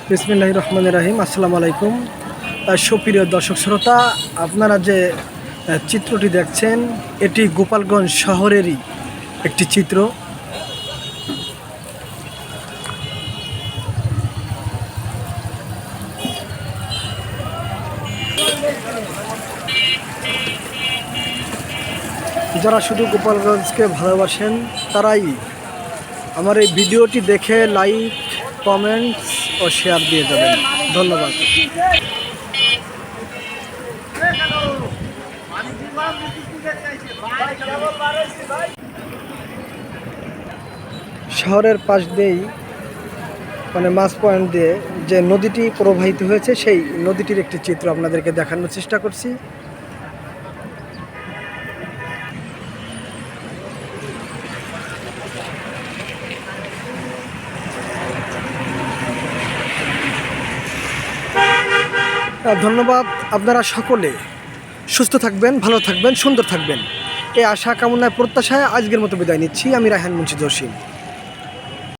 বিসমিল্লাহির রহমানির রহিম। আসসালামু আলাইকুম। সুপ্রিয় দর্শক শ্রোতা, আপনারা যে চিত্রটি দেখছেন এটি গোপালগঞ্জ শহরেরই একটি চিত্র। যারা শুধু গোপালগঞ্জকে ভালোবাসেন তারাই আমার এই ভিডিওটি দেখে লাইক, কমেন্টস ও শেয়ার দিয়ে যাবেন। ধন্যবাদ। শহরের পাশ দিয়েই মাছ পয়েন্ট দিয়ে যে নদীটি প্রবাহিত হয়েছে সেই নদীটির একটি চিত্র আপনাদেরকে দেখানোর চেষ্টা করছি। ধন্যবাদ। আপনারা সকলে সুস্থ থাকবেন, ভালো থাকবেন, সুন্দর থাকবেন, এই আশা কামনায় প্রত্যাশায় আজকের মতো বিদায় নিচ্ছি। আমি রায়হান মুন্সি জসিম।